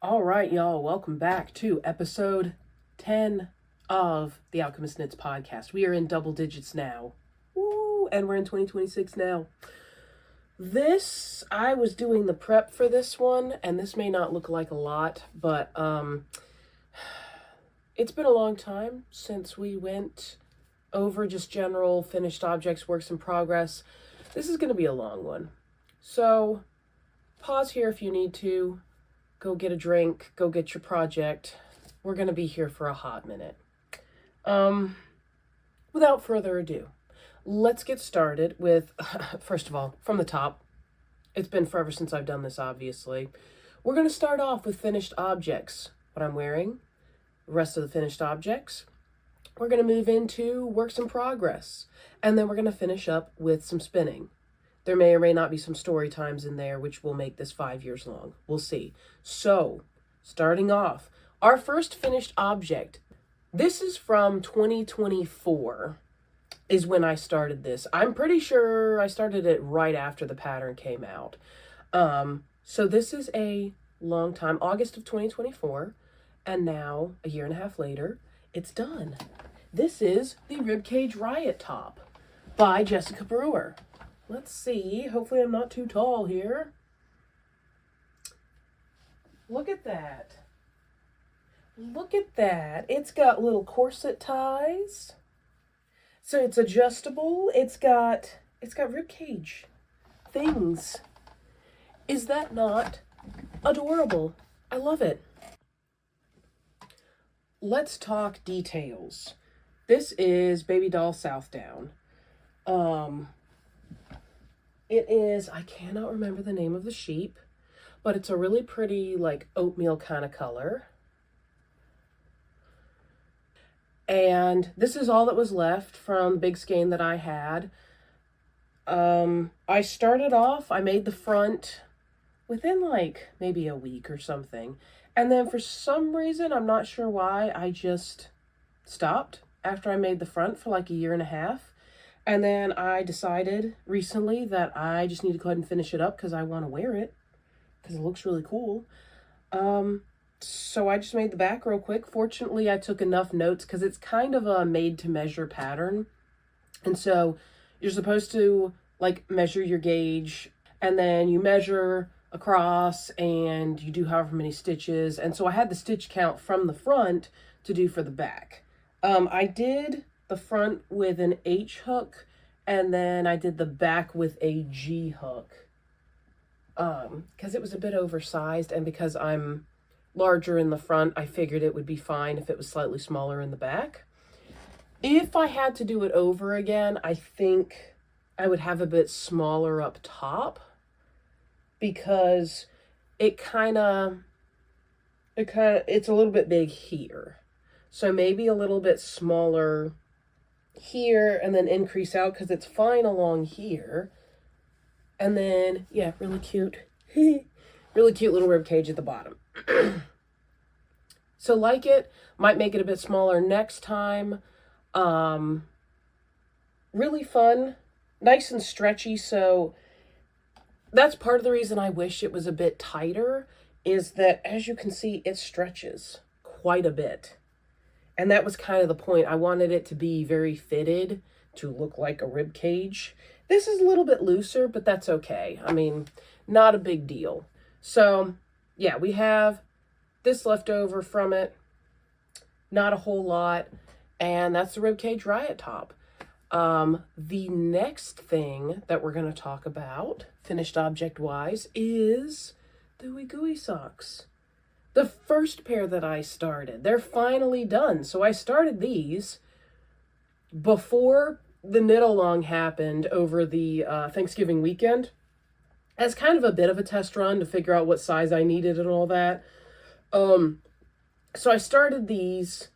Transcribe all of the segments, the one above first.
All right, y'all, welcome back to episode 10 of the Alchemist Knits podcast. We are in double digits now. Woo, and we're in 2026 now. I was doing the prep for this one, and this may not look like a lot, but it's been a long time since we went over just general finished objects, works in progress. This is going to be a long one. So pause here if you need to. Go get a drink, go get your project. We're going to be here for a hot minute. Without further ado, let's get started with, first of all, from the top. It's been forever since I've done this, obviously. We're going to start off with finished objects. What I'm wearing, the rest of the finished objects. We're going to move into works in progress. And then we're going to finish up with some spinning. There may or may not be some story times in there, which will make this 5 years long. We'll see. So, starting off, our first finished object. This is from 2024, is when I started this. I'm pretty sure I started it right after the pattern came out. So this is a long time, August of 2024, and now, a year and a half later, it's done. This is the Ribcage Riot Top by Jessica Brewer. Let's see. Hopefully I'm not too tall here. Look at that. Look at that. It's got little corset ties. So it's adjustable. It's got ribcage things. Is that not adorable? I love it. Let's talk details. This is Babydoll Southdown. It is, I cannot remember the name of the sheep, but it's a really pretty, like, oatmeal kind of color. And this is all that was left from the big skein that I had. I started off, I made the front within, like, maybe a week or something. And then for some reason, I'm not sure why, I just stopped after I made the front for, like, a year and a half. And then I decided recently that I just need to go ahead and finish it up because I want to wear it because it looks really cool. So I just made the back real quick. Fortunately, I took enough notes because it's kind of a made-to-measure pattern. And so you're supposed to, like, measure your gauge, and then you measure across, and you do however many stitches. And so I had the stitch count from the front to do for the back. I did the front with an H hook, and then I did the back with a G hook. Because it was a bit oversized, and because I'm larger in the front, I figured it would be fine if it was slightly smaller in the back. If I had to do it over again, I think I would have a bit smaller up top, because it's a little bit big here. So maybe a little bit smaller here and then increase out because it's fine along here. And then, yeah, really cute. Really cute little rib cage at the bottom. So like it, might make it a bit smaller next time. Really fun, nice and stretchy. So that's part of the reason I wish it was a bit tighter, is that as you can see, it stretches quite a bit. And that was kind of the point. I wanted it to be very fitted to look like a rib cage. This is a little bit looser, but that's okay. I mean, not a big deal. So, yeah, we have this left over from it. Not a whole lot. And that's the Ribcage Riot Top. The next thing that we're going to talk about, finished object-wise, is the Ooey Gooey socks. The first pair that I started, they're finally done. So I started these before the knit-along happened over the Thanksgiving weekend as kind of a bit of a test run to figure out what size I needed and all that. So I started these,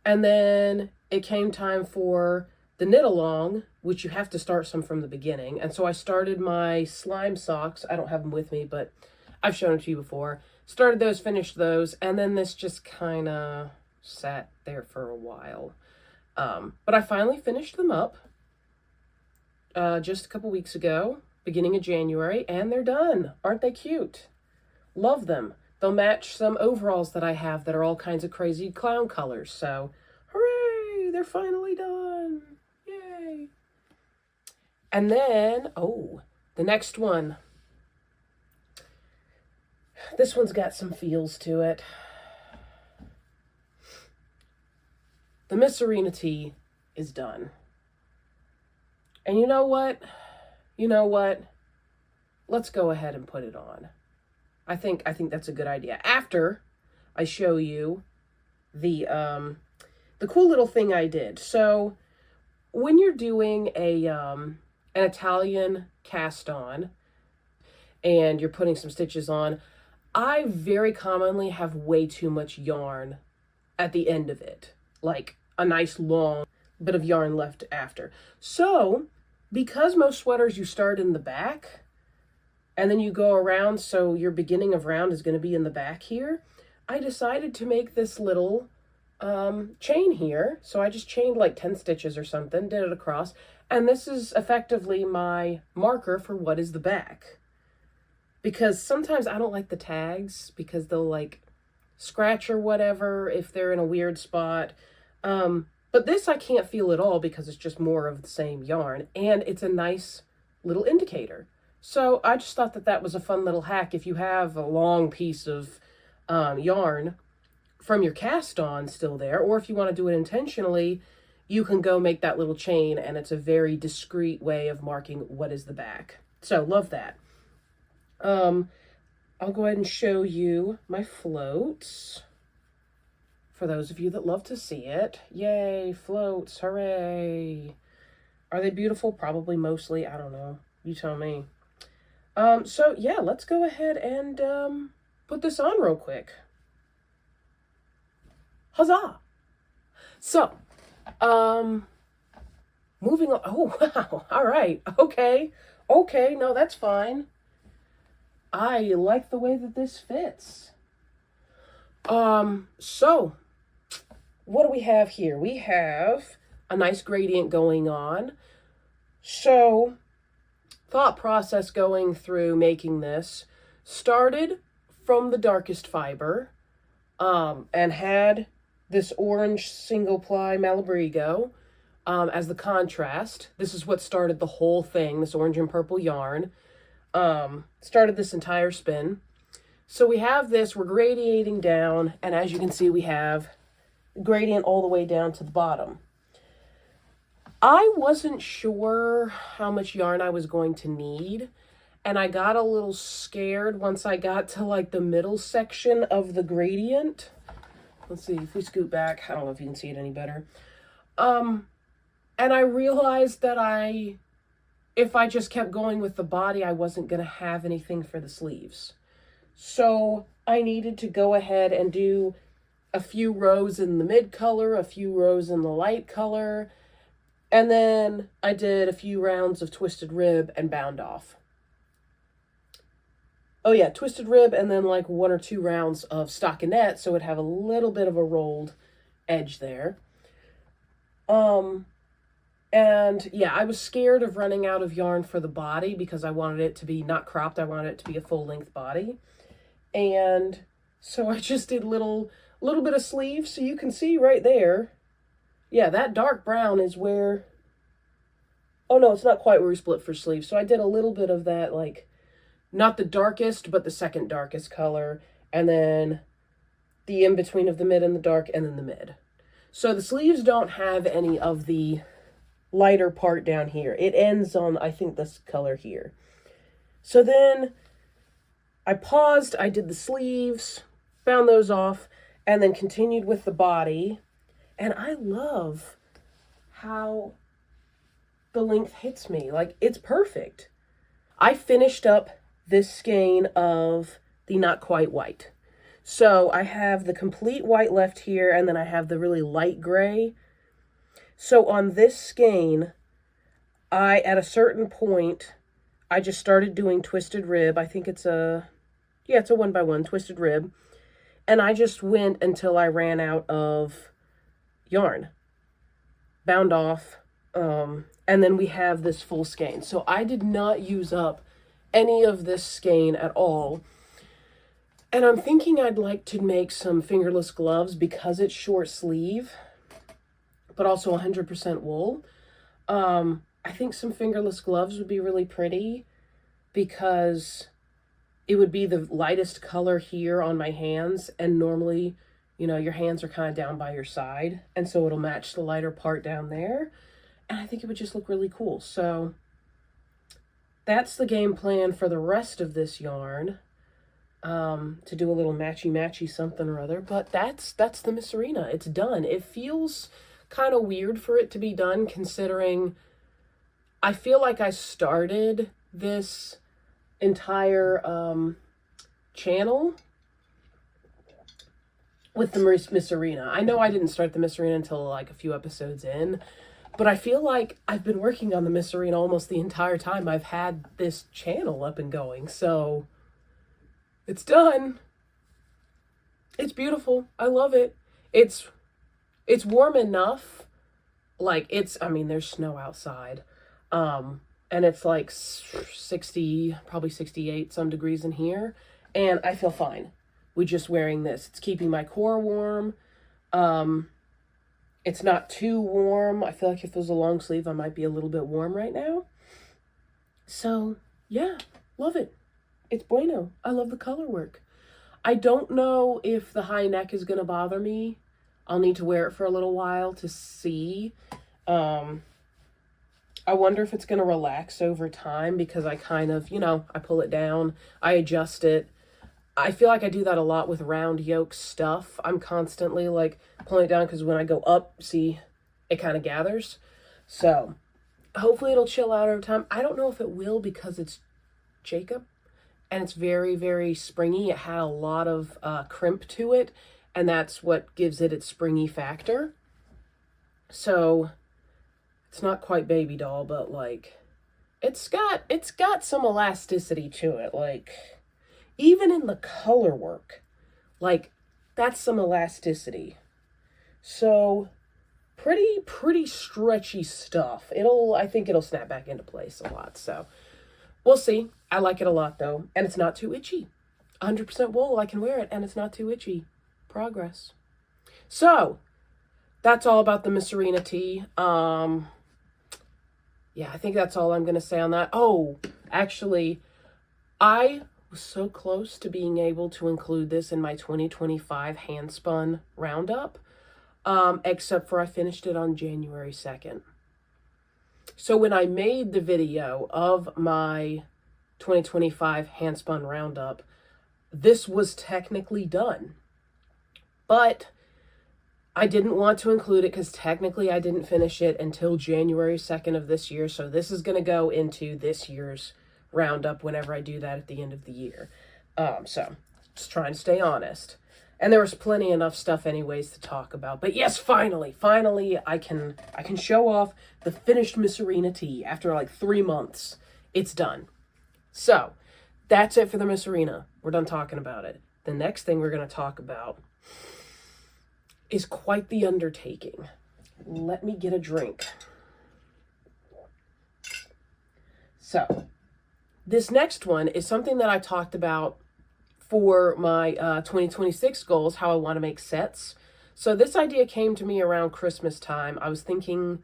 and then it came time for the knit-along, which you have to start some from the beginning. And so I started my slime socks. I don't have them with me, but I've shown them to you before. Started those, finished those, and then this just kind of sat there for a while. But I finally finished them up just a couple weeks ago, beginning of January, and they're done. Aren't they cute? Love them. they'll match some overalls that I have that are all kinds of crazy clown colors. So, hooray, they're finally done. Yay. And then, oh, the next one. This one's got some feels to it. The Misurina tee is done. And you know what? You know what? Let's go ahead and put it on. I think that's a good idea. After I show you the cool little thing I did. So when you're doing an Italian cast on and you're putting some stitches on, I very commonly have way too much yarn at the end of it, like a nice long bit of yarn left after. So because most sweaters you start in the back and then you go around, so your beginning of round is going to be in the back here, I decided to make this little chain here. So I just chained like 10 stitches or something, did it across, and this is effectively my marker for what is the back. Because sometimes I don't like the tags because they'll like scratch or whatever if they're in a weird spot. But this I can't feel at all because it's just more of the same yarn, and it's a nice little indicator. So I just thought that that was a fun little hack. If you have a long piece of yarn from your cast on still there, or if you want to do it intentionally, you can go make that little chain, and it's a very discreet way of marking what is the back. So love that. I'll go ahead and show you my floats for those of you that love to see it. Yay, floats, hooray. Are they beautiful? Probably mostly, I don't know. You tell me. So yeah, let's go ahead and put this on real quick. Huzzah! So, moving on. Oh, wow. All right. Okay. Okay. No, that's fine. I like the way that this fits. So what do we have here? We have a nice gradient going on. So thought process going through making this started from the darkest fiber, and had this orange single ply Malabrigo as the contrast. This is what started the whole thing, this orange and purple yarn. Started this entire spin. So we have this, we're gradiating down, and as you can see, we have gradient all the way down to the bottom. I wasn't sure how much yarn I was going to need, and I got a little scared once I got to like the middle section of the gradient. Let's see if we scoot back. I don't know if you can see it any better. And I realized that if I just kept going with the body, I wasn't going to have anything for the sleeves. So I needed to go ahead and do a few rows in the mid color, a few rows in the light color, and then I did a few rounds of twisted rib and bound off. Oh yeah, twisted rib, and then like 1 or 2 rounds of stockinette, so it would have a little bit of a rolled edge there. And yeah, I was scared of running out of yarn for the body because I wanted it to be not cropped. I wanted it to be a full length body. And so I just did little bit of sleeves. So you can see right there. Yeah, that dark brown is where, oh no, it's not quite where we split for sleeves. So I did a little bit of that, like not the darkest, but the second darkest color. And then the in-between of the mid and the dark, and then the mid. So the sleeves don't have any of the lighter part down here. It ends on, I think, this color here. So then I paused, I did the sleeves, found those off, and then continued with the body. And I love how the length hits me. Like, it's perfect. I finished up this skein of the not quite white. So I have the complete white left here, and then I have the really light gray. So on this skein, at a certain point, I just started doing twisted rib. I think it's a 1x1 twisted rib. And I just went until I ran out of yarn. Bound off. And then we have this full skein. So I did not use up any of this skein at all. And I'm thinking I'd like to make some fingerless gloves because it's short sleeve, but also 100% wool. I think some fingerless gloves would be really pretty because it would be the lightest color here on my hands, and normally, you know, your hands are kind of down by your side, and so it'll match the lighter part down there, and I think it would just look really cool. So that's the game plan for the rest of this yarn, to do a little matchy-matchy something or other, but that's the Misurina. It's done. It feels kind of weird for it to be done, considering I feel like I started this entire channel with the Misurina. I know I didn't start the Misurina until like a few episodes in, but I feel like I've been working on the Misurina almost the entire time I've had this channel up and going. So it's done. It's beautiful. I love it. It's warm enough. Like I mean, there's snow outside. And it's like 60, probably 68 some degrees in here. And I feel fine with just wearing this. It's keeping my core warm. It's not too warm. I feel like if it was a long sleeve, I might be a little bit warm right now. So yeah, love it. It's bueno. I love the color work. I don't know if the high neck is going to bother me. I'll need to wear it for a little while to see. I wonder if it's going to relax over time because I kind of, you know, I pull it down, I adjust it. I feel like I do that a lot with round yoke stuff. I'm constantly like pulling it down because when I go up, see, it kind of gathers. So hopefully it'll chill out over time. I don't know if it will because it's Jacob and it's very, very springy. It had a lot of crimp to it, and that's what gives it its springy factor. So it's not quite baby doll, but like it's got some elasticity to it. Like even in the color work, like that's some elasticity. So pretty stretchy stuff. I think it'll snap back into place a lot. So we'll see. I like it a lot though, and it's not too itchy. 100% wool. I can wear it, and it's not too itchy. Progress. So that's all about the Misurina tee. Yeah, I think that's all I'm going to say on that. Oh, actually, I was so close to being able to include this in my 2025 Handspun roundup, except for I finished it on January 2nd. So when I made the video of my 2025 Handspun roundup, this was technically done. But I didn't want to include it because technically I didn't finish it until January 2nd of this year. So this is going to go into this year's roundup whenever I do that at the end of the year. So just trying to stay honest. And there was plenty enough stuff anyways to talk about. But yes, finally, I can show off the finished Misurina tee after like 3 months. It's done. So that's it for the Misurina. We're done talking about it. The next thing we're going to talk about is quite the undertaking. Let me get a drink. So, this next one is something that I talked about for my 2026 goals, how I want to make sets. So this idea came to me around Christmas time. I was thinking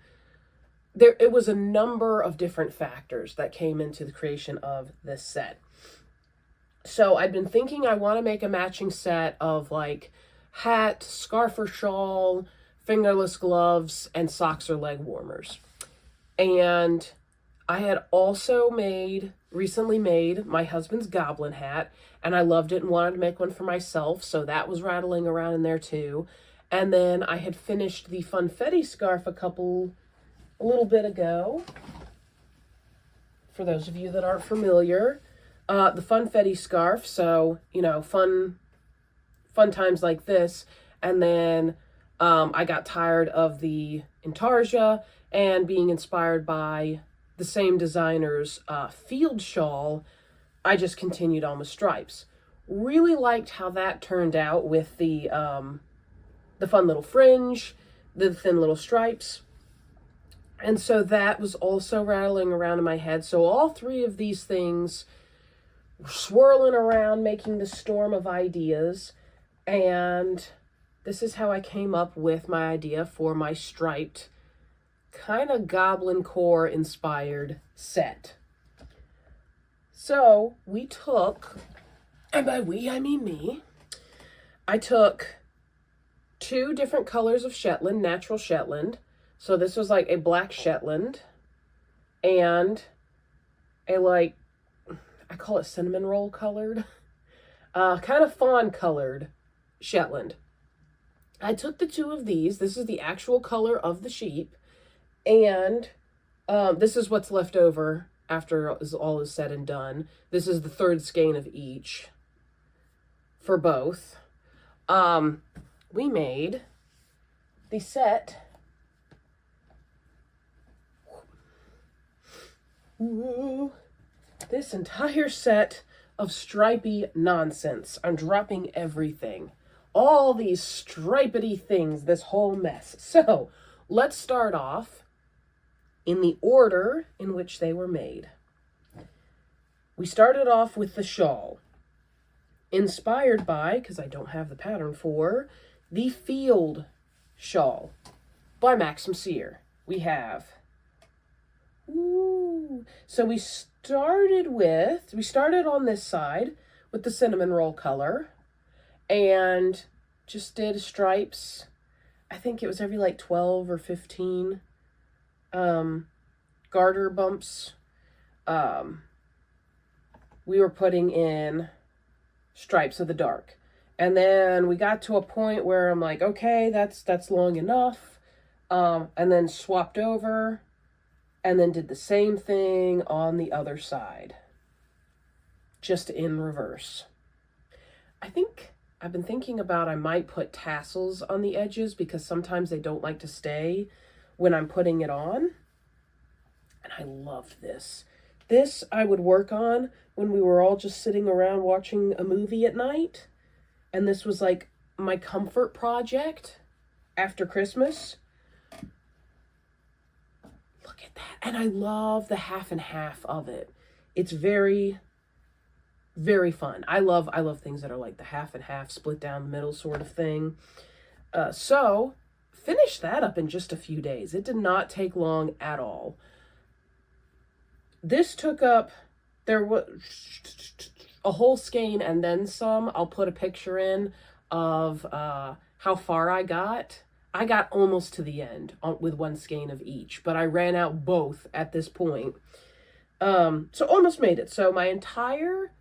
it was a number of different factors that came into the creation of this set. So I've been thinking I want to make a matching set of like hat, scarf or shawl, fingerless gloves, and socks or leg warmers. And I had also recently made my husband's goblin hat, and I loved it and wanted to make one for myself, so that was rattling around in there too. And then I had finished the funfetti scarf a little bit ago. For those of you that aren't familiar, the funfetti scarf, so, you know, fun times like this. And then I got tired of the intarsia and being inspired by the same designer's field shawl. I just continued on with stripes. Really liked how that turned out with the fun little fringe, the thin little stripes. And so that was also rattling around in my head. So all three of these things swirling around making the storm of ideas, and this is how I came up with my idea for my striped kind of goblin core inspired set. So we took, and by we I mean me, I took 2 different colors of Shetland, natural Shetland. So this was like a black Shetland and a like, I call it cinnamon roll colored, kind of fawn colored Shetland. I took the 2 of these. This is the actual color of the sheep. And this is what's left over after all is said and done. This is the 3rd skein of each for both. We made the set. Ooh, this entire set of stripy nonsense. I'm dropping everything. All these stripedy things, this whole mess. So let's start off in the order in which they were made. We started off with the shawl, inspired by, because I don't have the pattern for, the Field Shawl by Maxim Sear. We have, so we started on this side with the cinnamon roll color and just did stripes. I think it was every like 12 or 15 garter bumps. We were putting in stripes of the dark. And then we got to a point where I'm like, okay, that's long enough. And then swapped over and then did the same thing on the other side, just in reverse. I think I've been thinking about I might put tassels on the edges because sometimes they don't like to stay when I'm putting it on. And I love this. This I would work on when we were all just sitting around watching a movie at night. And this was like my comfort project after Christmas. Look at that. And I love the half and half of it. It's very, very fun. I love things that are like the half and half, split down the middle sort of thing. So finished that up in just a few days. It did not take long at all. This took up, there was a whole skein and then some. I'll put a picture in of how far I got. I got almost to the end with 1 skein of each, but I ran out both at this point. So almost made it. So my entire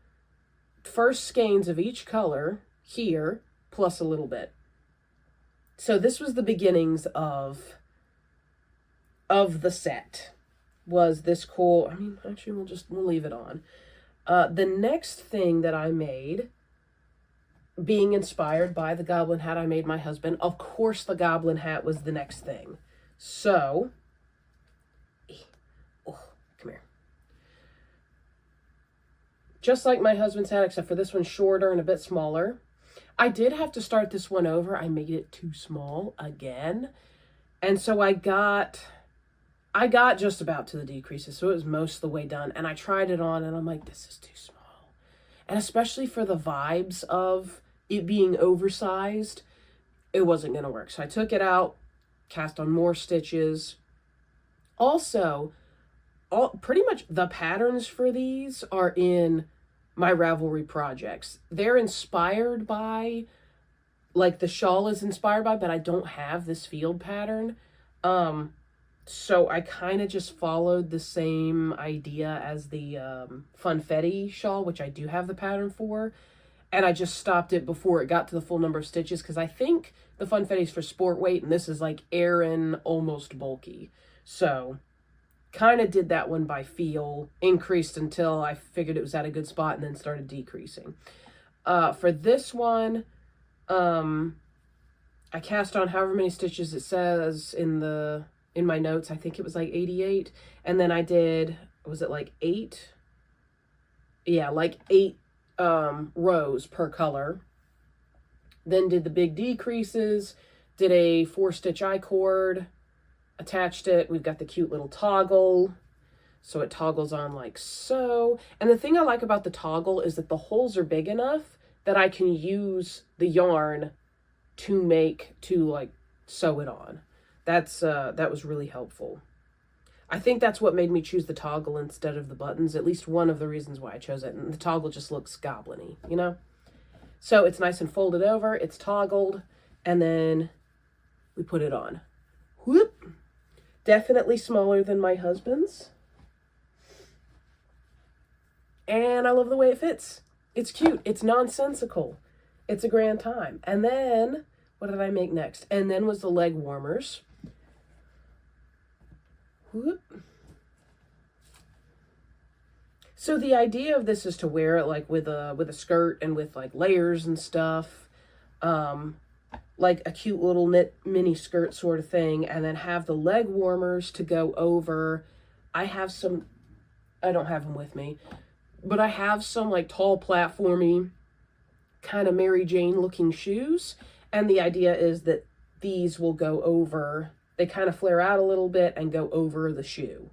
first skeins of each color here, plus a little bit. So this was the beginnings of the set. Was this cool? I mean, actually, we'll leave it on. The next thing that I made, being inspired by the goblin hat I made my husband, of course the goblin hat was the next thing. So, come here. Just like my husband's hat, except for this one's shorter and a bit smaller. I did have to start this one over. I made it too small again. And so I got just about to the decreases, so it was most of the way done. And I tried it on, and I'm like, this is too small. And especially for the vibes of it being oversized, it wasn't going to work. So I took it out, cast on more stitches. Also, pretty much the patterns for these are in my Ravelry projects. They're inspired by, like the shawl is inspired by, but I don't have this field pattern. So I kind of just followed the same idea as the Funfetti shawl, which I do have the pattern for. And I just stopped it before it got to the full number of stitches, because I think the Funfetti is for sport weight, and this is like Aran, almost bulky. So kind of did that one by feel, increased until I figured it was at a good spot, and then started decreasing. For this one, I cast on however many stitches it says in my notes. I think it was like 88. And then I did, was it like 8? Yeah, like 8 rows per color. Then did the big decreases, did a 4-stitch I-cord, attached it. We've got the cute little toggle. So it toggles on like so. And the thing I like about the toggle is that the holes are big enough that I can use the yarn to like sew it on. That was really helpful. I think that's what made me choose the toggle instead of the buttons, at least one of the reasons why I chose it. And the toggle just looks goblin-y, you know? So it's nice and folded over, it's toggled, and then we put it on. Whoop! Definitely smaller than my husband's. And I love the way it fits. It's cute, it's nonsensical. It's a grand time. And then, what did I make next? And then was the leg warmers. Whoop. So the idea of this is to wear it like with a skirt and with like layers and stuff, like a cute little knit mini skirt sort of thing, and then have the leg warmers to go over. I don't have them with me, but I have some like tall platformy kind of Mary Jane looking shoes, and the idea is that these will go over. They kind of flare out a little bit and go over the shoe.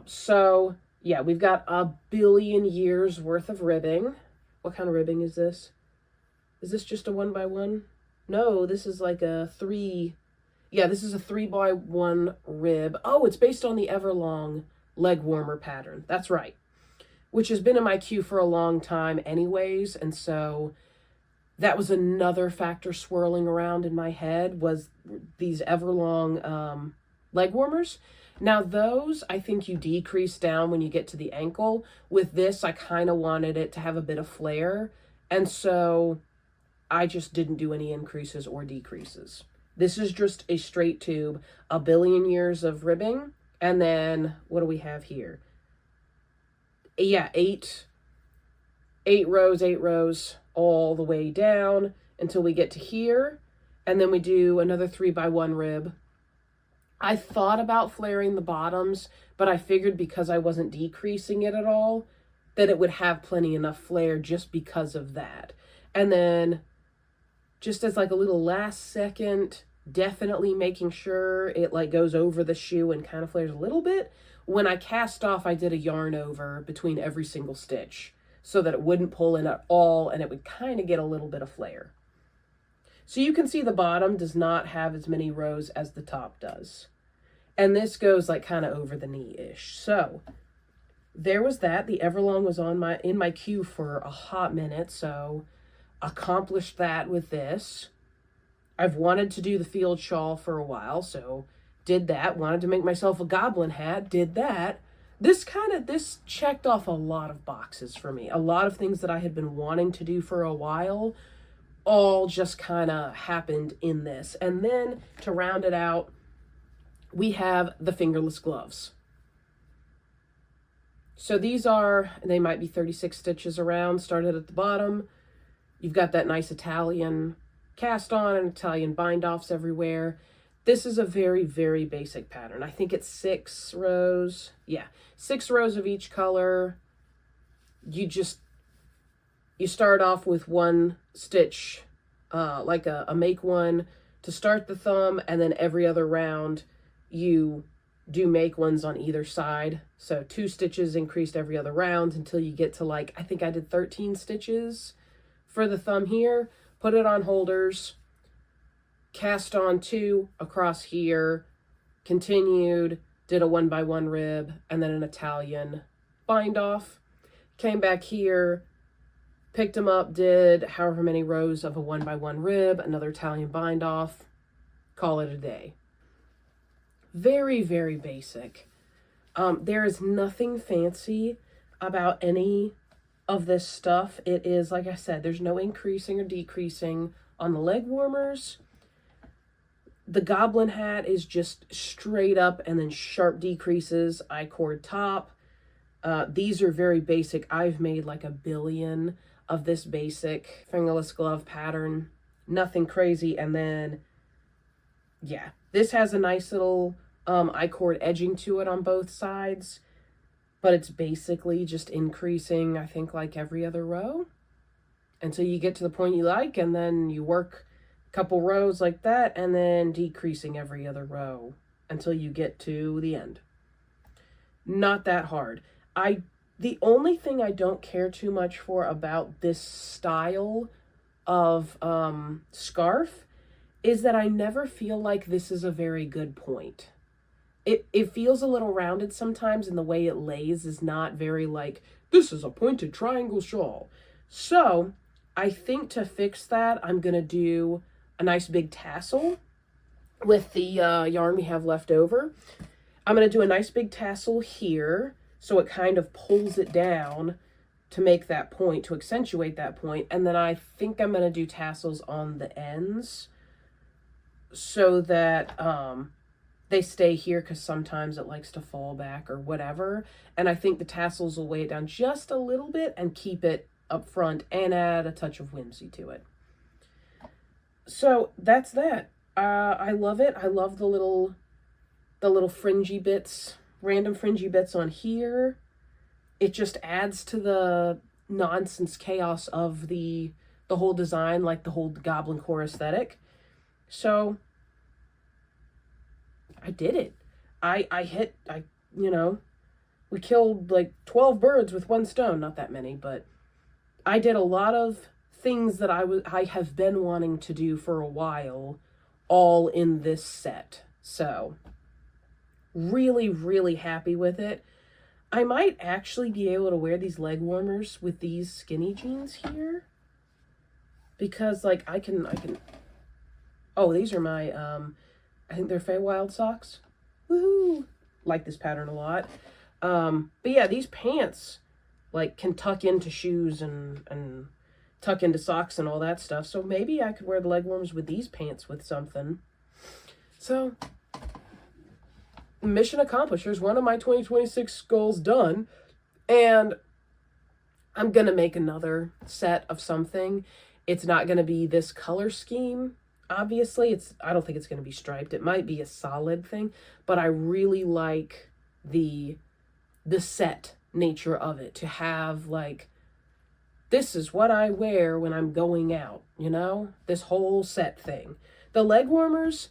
So yeah, we've got a billion years worth of ribbing. What kind of ribbing is this? Is this just a 1x1? No, this is like a 3. Yeah, this is a 3x1 rib. Oh, it's based on the Everlong leg warmer pattern. That's right. Which has been in my queue for a long time anyways, and so that was another factor swirling around in my head, was these Everlong leg warmers. Now those, I think you decrease down when you get to the ankle. With this, I kind of wanted it to have a bit of flare, and so I just didn't do any increases or decreases. This is just a straight tube, a billion years of ribbing, and then what do we have here? Yeah, eight rows all the way down until we get to here, and then we do another 3x1 rib. I thought about flaring the bottoms, but I figured because I wasn't decreasing it at all, that it would have plenty enough flare just because of that. And then just as like a little last second, definitely making sure it like goes over the shoe and kind of flares a little bit. When I cast off, I did a yarn over between every single stitch so that it wouldn't pull in at all and it would kind of get a little bit of flare. So you can see the bottom does not have as many rows as the top does. And this goes like kind of over the knee-ish. So there was that. The Everlong was in my queue for a hot minute, so accomplished that with this. I've wanted to do the field shawl for a while, so did that. Wanted to make myself a goblin hat, did that. This checked off a lot of boxes for me. A lot of things that I had been wanting to do for a while all just kind of happened in this. And then to round it out, we have the fingerless gloves. So they might be 36 stitches around, started at the bottom. You've got that nice Italian cast on and Italian bind offs everywhere. This is a very, very basic pattern. I think it's 6 rows. Yeah, 6 rows of each color. You start off with 1 stitch, like a make one to start the thumb, and then every other round you do make ones on either side. So 2 stitches increased every other round until you get to like, I think I did 13 stitches for the thumb here. Put it on holders, cast on 2 across here, continued, did a 1x1 rib, and then an Italian bind off. Came back here, picked them up, did however many rows of a 1x1 rib, another Italian bind off, call it a day. Very, very basic. There is nothing fancy about any of this stuff. It is, like I said, there's no increasing or decreasing on the leg warmers. The goblin hat is just straight up and then sharp decreases, I-cord top. These are very basic. I've made like a billion of this basic fingerless glove pattern. Nothing crazy. And then, yeah, this has a nice little I-cord edging to it on both sides, but it's basically just increasing, I think, like every other row until you get to the point you like, and then you work a couple rows like that, and then decreasing every other row until you get to the end. Not that hard. The only thing I don't care too much for about this style of scarf is that I never feel like this is a very good point. It feels a little rounded sometimes, and the way it lays is not very like, this is a pointed triangle shawl. So I think to fix that, I'm going to do a nice big tassel with the yarn we have left over. I'm going to do a nice big tassel here, so it kind of pulls it down to make that point, to accentuate that point. And then I think I'm going to do tassels on the ends so that they stay here, because sometimes it likes to fall back or whatever. And I think the tassels will weigh it down just a little bit and keep it up front and add a touch of whimsy to it. So that's that. I love it. I love the little fringy bits, random fringy bits on here. It just adds to the nonsense chaos of the whole design, like the whole Goblin Core aesthetic. So I did it. We killed like 12 birds with one stone. Not that many, but I did a lot of things that I have been wanting to do for a while, all in this set. So really, really happy with it. I might actually be able to wear these leg warmers with these skinny jeans here, because like I can, oh, these are my, I think they're Feywild socks. Woohoo! Like this pattern a lot. But yeah, these pants like can tuck into shoes and tuck into socks and all that stuff. So maybe I could wear the leg warmers with these pants with something. So mission accomplished. Here's one of my 2026 goals done. And I'm going to make another set of something. It's not going to be this color scheme. Obviously, I don't think it's going to be striped. It might be a solid thing, but I really like the set nature of it, to have like, this is what I wear when I'm going out, you know, this whole set thing. The leg warmers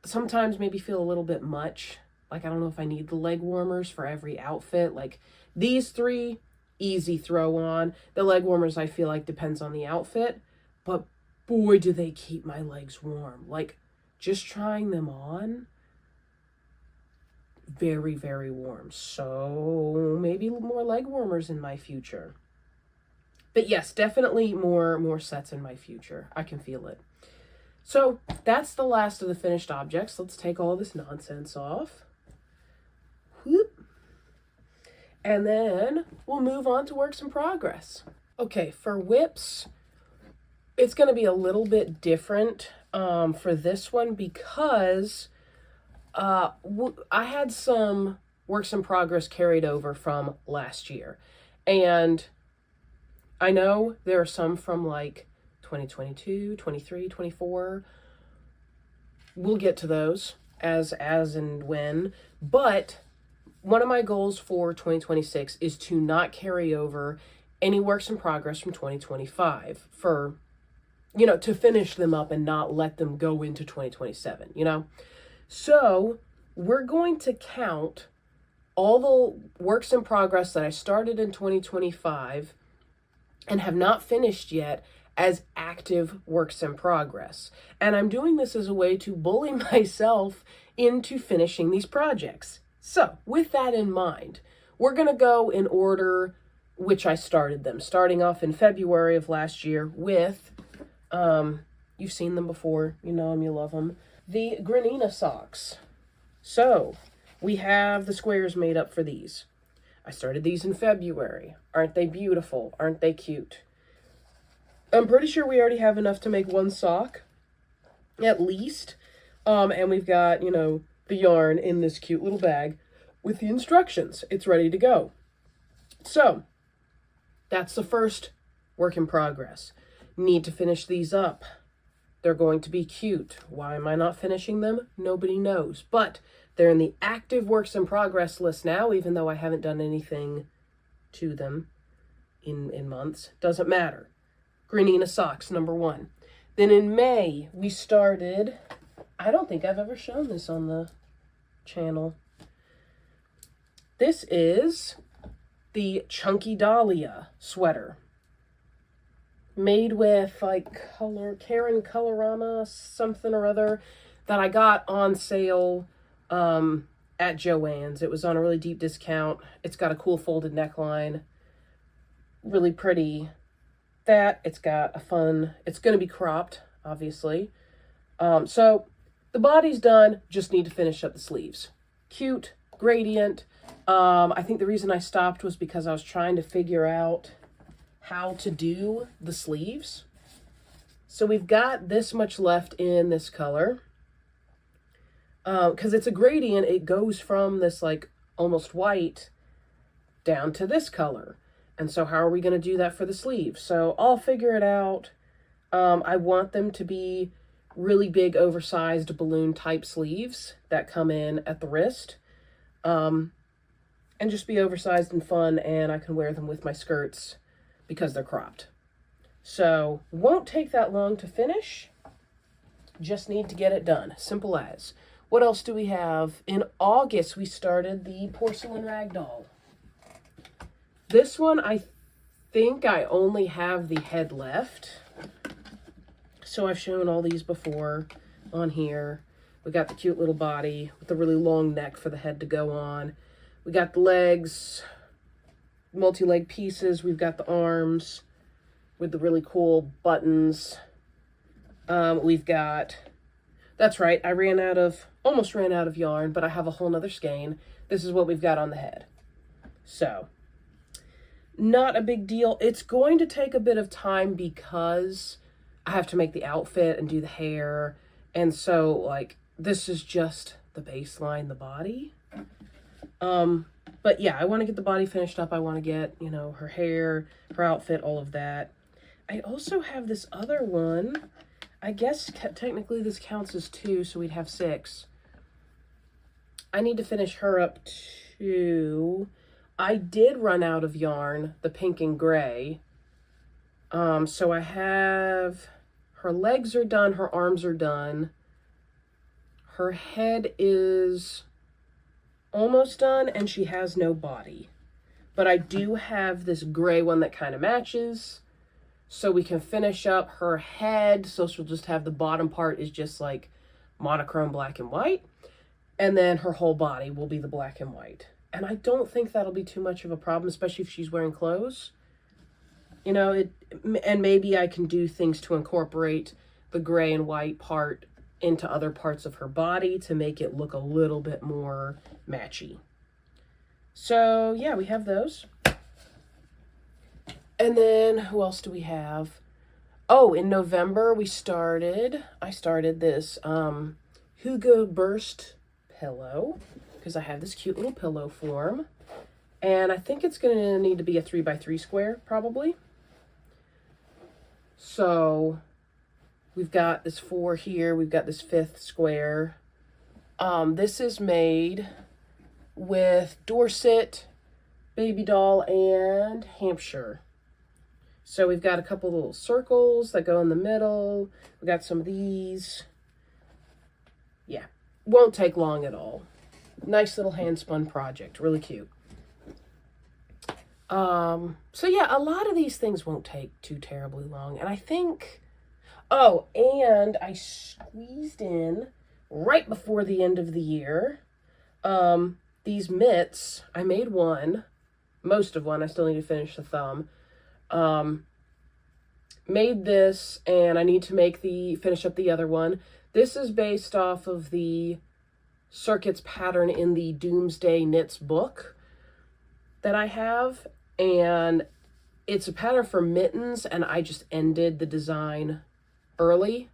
sometimes maybe feel a little bit much. Like, I don't know if I need the leg warmers for every outfit. Like these three, easy throw on. The leg warmers, I feel like, depends on the outfit, but boy, do they keep my legs warm. Like, just trying them on, very, very warm. So maybe more leg warmers in my future. But yes, definitely more sets in my future. I can feel it. So that's the last of the finished objects. Let's take all this nonsense off. Whoop. And then we'll move on to works in progress. Okay, for whips, it's going to be a little bit different for this one, because I had some works in progress carried over from last year. And I know there are some from like 2022, 23, 24. We'll get to those as and when. But one of my goals for 2026 is to not carry over any works in progress from 2025 for, to finish them up and not let them go into 2027, So we're going to count all the works in progress that I started in 2025 and have not finished yet as active works in progress. And I'm doing this as a way to bully myself into finishing these projects. So with that in mind, we're going to go in order which I started them, starting off in February of last year with, you've seen them before, you know them, you love them, the Granina socks. So we have the squares made up for these. I started these in February. Aren't they beautiful? Aren't they cute? I'm pretty sure we already have enough to make one sock, at least. And we've got, the yarn in this cute little bag with the instructions. It's ready to go. So that's the first work in progress. Need to finish these up. They're going to be cute. Why am I not finishing them? Nobody knows. But they're in the active works in progress list now, even though I haven't done anything to them in months. Doesn't matter. Granina socks, number 1. Then in May, we started, I don't think I've ever shown this on the channel. This is the Chunky Dahlia sweater. Made with like Karen Colorama something or other that I got on sale at Joann's. It was on a really deep discount. It's got a cool folded neckline. Really pretty. It's got a fun, it's going to be cropped, obviously. So the body's done, just need to finish up the sleeves. Cute, gradient. I think the reason I stopped was because I was trying to figure out how to do the sleeves. So we've got this much left in this color. Because it's a gradient, it goes from this like almost white down to this color. And so how are we going to do that for the sleeves? So I'll figure it out. I want them to be really big, oversized balloon type sleeves that come in at the wrist. And just be oversized and fun, and I can wear them with my skirts because they're cropped. So won't take that long to finish. Just need to get it done. Simple as. What else do we have? In August, we started the porcelain ragdoll. This one, I think I only have the head left. So I've shown all these before on here. We got the cute little body with the really long neck for the head to go on. We got the legs, multi-leg pieces. We've got the arms with the really cool buttons. We've got, that's right, I almost ran out of yarn, but I have a whole nother skein. This is what we've got on the head. So, not a big deal. It's going to take a bit of time because I have to make the outfit and do the hair. And so, like, this is just the baseline, the body. But yeah, I want to get the body finished up. I want to get, you know, her hair, her outfit, all of that. I also have this other one. I guess technically this counts as 2, so we'd have 6. I need to finish her up too. I did run out of yarn, the pink and gray. So I have, her legs are done, her arms are done. Her head is almost done, and she has no body. But I do have this gray one that kind of matches, so we can finish up her head, so she'll just have the bottom part is just like monochrome black and white, and then her whole body will be the black and white. And I don't think that'll be too much of a problem, especially if she's wearing clothes. You know, and maybe I can do things to incorporate the gray and white part into other parts of her body to make it look a little bit more matchy. So yeah, we have those. And then who else do we have? Oh, in November I started this Hugo Burst pillow, because I have this cute little pillow form. And I think it's going to need to be a 3x3 square, probably. So we've got this 4 here. We've got this 5th square. This is made with Dorset, Babydoll, and Hampshire. So we've got a couple little circles that go in the middle. We got some of these. Yeah, won't take long at all. Nice little hand spun project, really cute. So yeah, a lot of these things won't take too terribly long. And I think, oh, and I squeezed in right before the end of the year, these mitts. I made most of one. I still need to finish the thumb. Made this, and I need to finish up the other one. This is based off of the circuits pattern in the Doomsday Knits book that I have, and it's a pattern for mittens, and I just ended the design early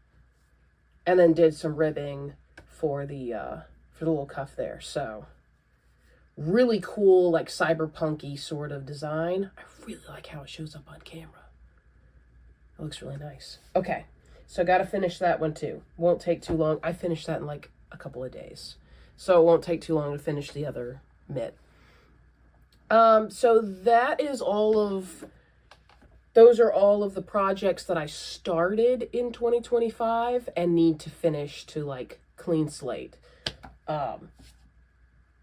and then did some ribbing for the little cuff there. So really cool, like cyberpunky sort of design. I really like how it shows up on camera. It looks really nice. Okay, so I got to finish that one too. Won't take too long. I finished that in like a couple of days, so it won't take too long to finish the other mitt. So those are all of the projects that I started in 2025 and need to finish to like clean slate.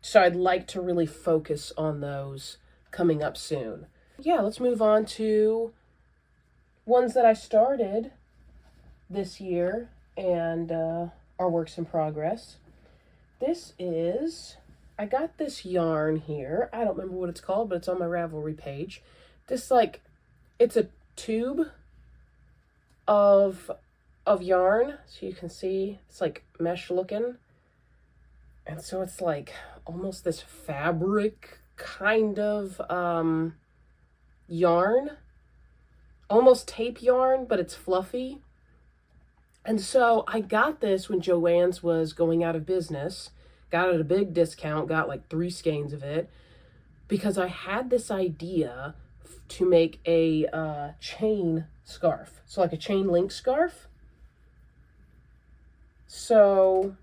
So I'd like to really focus on those coming up soon. Yeah, let's move on to ones that I started this year and are works in progress. This is, I got this yarn here. I don't remember what it's called, but it's on my Ravelry page. This, like, it's a tube of yarn. So you can see it's like mesh looking. And so it's like almost this fabric kind of yarn. Almost tape yarn, but it's fluffy. And so I got this when Joann's was going out of business. Got it at a big discount, got like 3 skeins of it. Because I had this idea to make a chain scarf. So like a chain link scarf. So,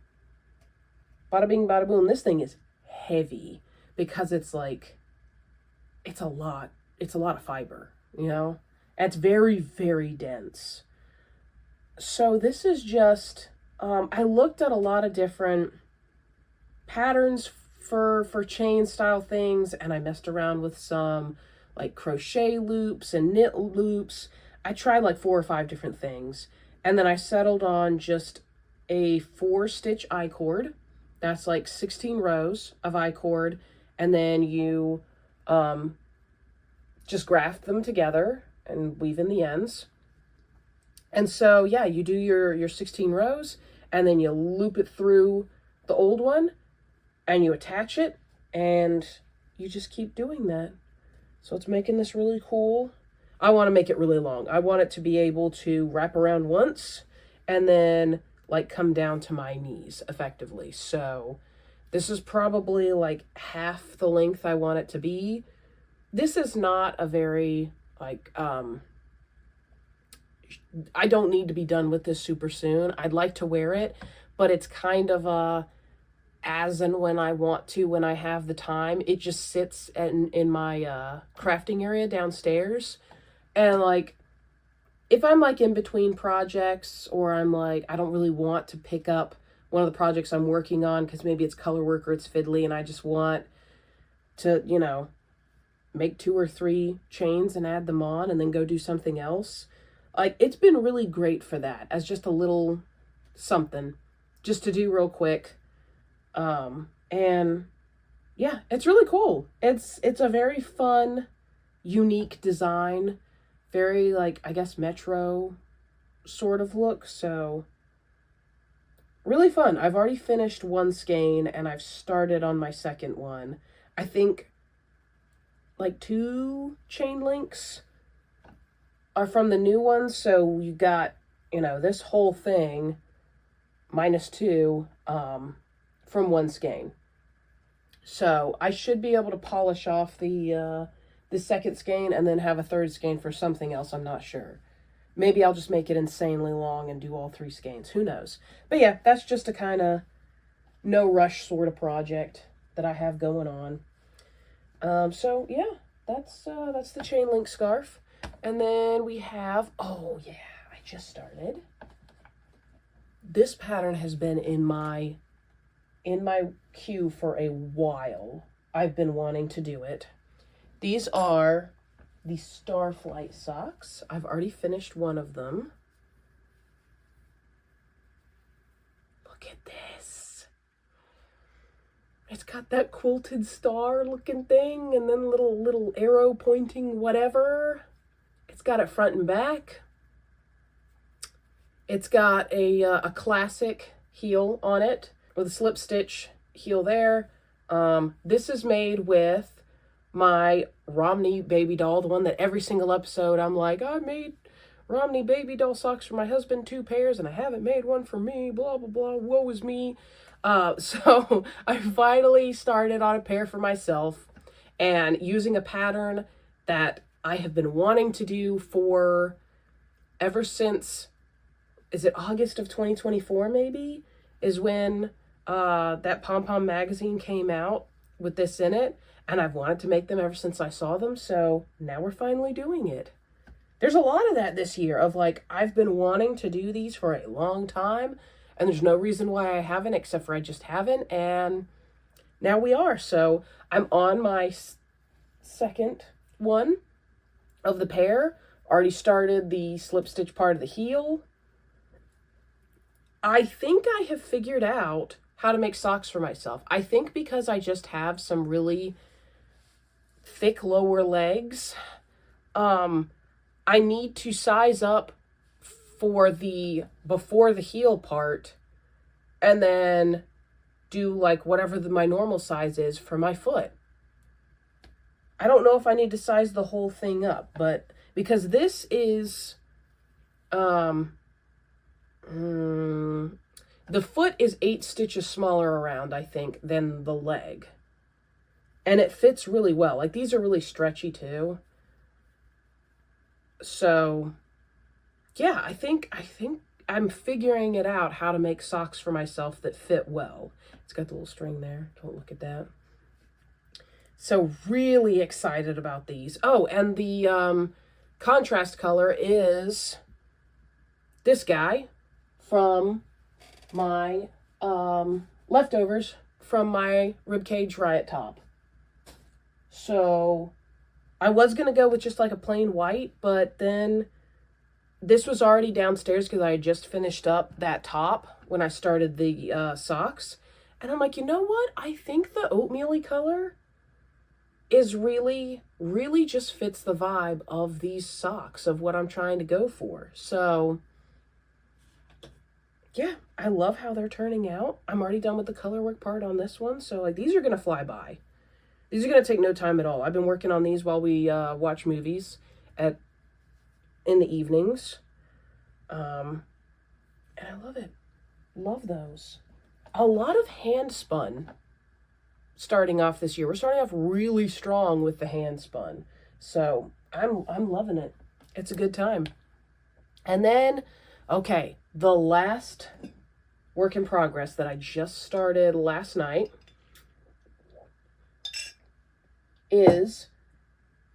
bada bing, bada boom. This thing is heavy because it's like, it's a lot of fiber, you know? And it's very, very dense. So this is just, I looked at a lot of different patterns for chain style things, and I messed around with some like crochet loops and knit loops. I tried like 4 or 5 different things, and then I settled on just a 4-stitch I-cord. That's like 16 rows of I-cord, and then you just graft them together and weave in the ends. And so, yeah, you do your 16 rows, and then you loop it through the old one, and you attach it, and you just keep doing that. So it's making this really cool. I want to make it really long. I want it to be able to wrap around once, and then like come down to my knees effectively. So this is probably like half the length I want it to be. This is not a very like, I don't need to be done with this super soon. I'd like to wear it, but it's kind of a as and when I want to, when I have the time. It just sits in my crafting area downstairs. And like, if I'm like in between projects, or I'm like, I don't really want to pick up one of the projects I'm working on because maybe it's color work or it's fiddly, and I just want to, you know, make 2 or 3 chains and add them on and then go do something else. Like, it's been really great for that as just a little something just to do real quick. And yeah, it's really cool. It's a very fun, unique design. Very, like, I guess, metro sort of look. So, really fun. I've already finished 1 skein, and I've started on my second one. I think, like, 2 chain links are from the new one. So, you got, you know, this whole thing minus 2 from 1 skein. So, I should be able to polish off the second skein and then have a 3rd skein for something else. I'm not sure. Maybe I'll just make it insanely long and do all 3 skeins. Who knows? But yeah, that's just a kind of no rush sort of project that I have going on. So yeah, that's the chain link scarf. And then we have, oh yeah, I just started. This pattern has been in my queue for a while. I've been wanting to do it. These are the Starflight socks. I've already finished one of them. Look at this. It's got that quilted star looking thing, and then little arrow pointing whatever. It's got it front and back. It's got a classic heel on it with a slip stitch heel there. This is made with my Romney baby doll, the one that every single episode I'm like, I made Romney baby doll socks for my husband, 2 pairs, and I haven't made one for me, blah, blah, blah, woe is me. So I finally started on a pair for myself, and using a pattern that I have been wanting to do for ever since, is it August of 2024 maybe, is when that Pom Pom magazine came out with this in it. And I've wanted to make them ever since I saw them, so now we're finally doing it. There's a lot of that this year, of like, I've been wanting to do these for a long time, and there's no reason why I haven't, except for I just haven't, and now we are. So I'm on my second one of the pair. Already started the slip stitch part of the heel. I think I have figured out how to make socks for myself. I think because I just have some really thick lower legs, I need to size up for the before the heel part and then do like whatever my normal size is for my foot. I don't know if I need to size the whole thing up, but because this is the foot is 8 stitches smaller around, I think, than the leg. And it fits really well. Like, these are really stretchy too. So, yeah, I think I'm figuring it out how to make socks for myself that fit well. It's got the little string there. Don't look at that. So really excited about these. Oh, and the contrast color is this guy from my leftovers from my ribcage riot top. So I was going to go with just like a plain white, but then this was already downstairs because I had just finished up that top when I started the socks. And I'm like, you know what? I think the oatmeal-y color is really just fits the vibe of these socks, of what I'm trying to go for. So yeah, I love how they're turning out. I'm already done with the color work part on this one. So like, these are going to fly by. These are going to take no time at all. I've been working on these while we watch movies in the evenings. And I love it. Love those. A lot of Handspun starting off this year. We're starting off really strong with the Handspun. So I'm loving it. It's a good time. And then, okay, the last work in progress that I just started last night is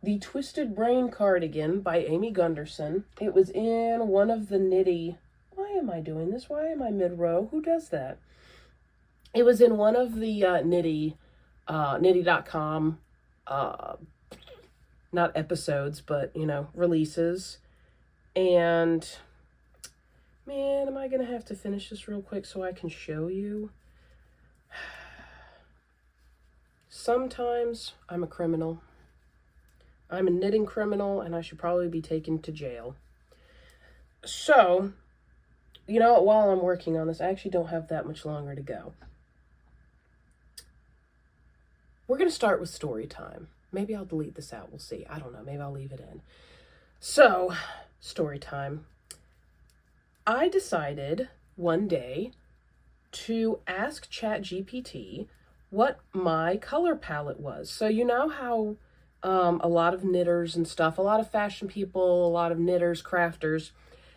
the Twisted Brain cardigan by Amy Gunderson. It was in one of the Knitty. Why am I doing this? Why am I mid-row? Who does that? It was in one of the Knitty, Knitty.com, not episodes, but, you know, releases. And, man, am I going to have to finish this real quick so I can show you? Sometimes I'm a criminal. I'm a knitting criminal, and I should probably be taken to jail. So, you know, while I'm working on this, I actually don't have that much longer to go. We're going to start with story time. Maybe I'll delete this out. We'll see. I don't know. Maybe I'll leave it in. So, story time. I decided one day to ask ChatGPT what my color palette was. So you know how a lot of knitters and stuff, a lot of fashion people, a lot of knitters, crafters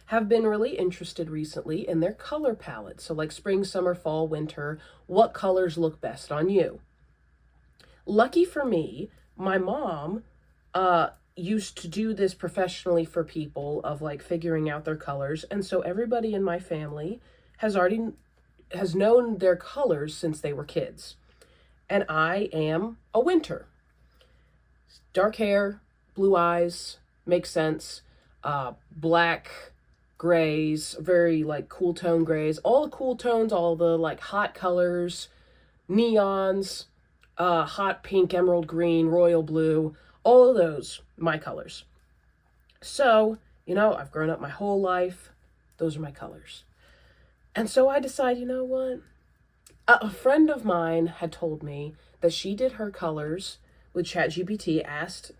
have been really interested recently in their color palette. So like spring, summer, fall, winter, what colors look best on you? Lucky for me, my mom used to do this professionally for people of like figuring out their colors. And so everybody in my family has known their colors since they were kids. And I am a winter. Dark hair, blue eyes, makes sense. Black, grays, very like cool tone grays, all the cool tones, all the like hot colors, neons, hot pink, emerald green, royal blue, all of those, my colors. So, you know, I've grown up my whole life. Those are my colors. And so I decided, you know what? A friend of mine had told me that she did her colors with ChatGPT, asked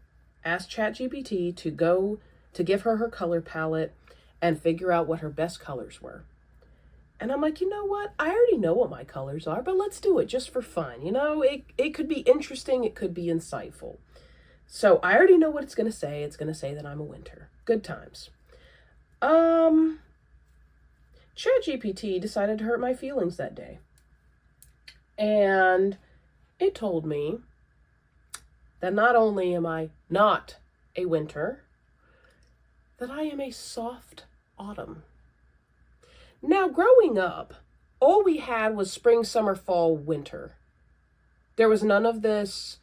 ChatGPT to give her color palette and figure out what her best colors were. And I'm like, you know what? I already know what my colors are, but let's do it just for fun. You know, it could be interesting. It could be insightful. So I already know what it's going to say. It's going to say that I'm a winter. Good times. ChatGPT decided to hurt my feelings that day. And it told me that not only am I not a winter, that I am a soft autumn. Now, growing up, all we had was spring, summer, fall, winter. There was none of this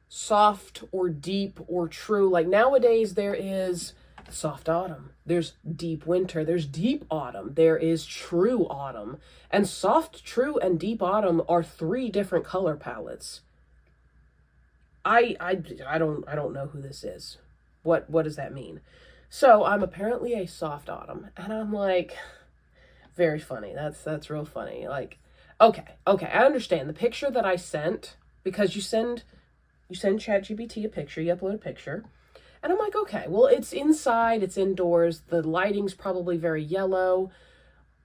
soft or deep or true. Like nowadays there is soft autumn, there's deep winter, there's deep autumn, there is true autumn. And soft, true, and deep autumn are 3 different color palettes. I don't know who this is. What does that mean? So I'm apparently a soft autumn, and I'm like, very funny. That's real funny. Like, okay, I understand the picture that I sent, because you send ChatGPT a picture, you upload a picture, and I'm like, okay, well, it's inside, it's indoors, the lighting's probably very yellow,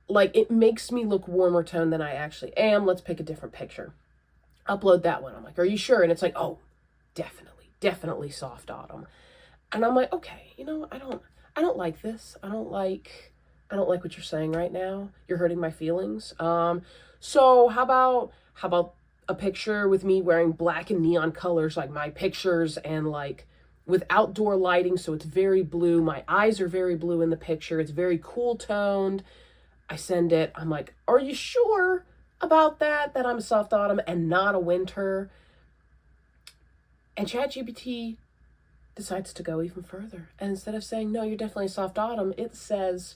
like it makes me look warmer toned than I actually am. Let's pick a different picture. Upload that one. I'm like, are you sure? And it's like, oh, definitely soft autumn. And I'm like, okay, I don't like this. I don't like what you're saying right now. You're hurting my feelings. So how about a picture with me wearing black and neon colors, like my pictures, and like with outdoor lighting, so it's very blue. My eyes are very blue in the picture. It's very cool toned. I send it. I'm like, are you sure about that I'm a soft autumn and not a winter? And ChatGPT decides to go even further. And instead of saying, no, you're definitely a soft autumn, it says,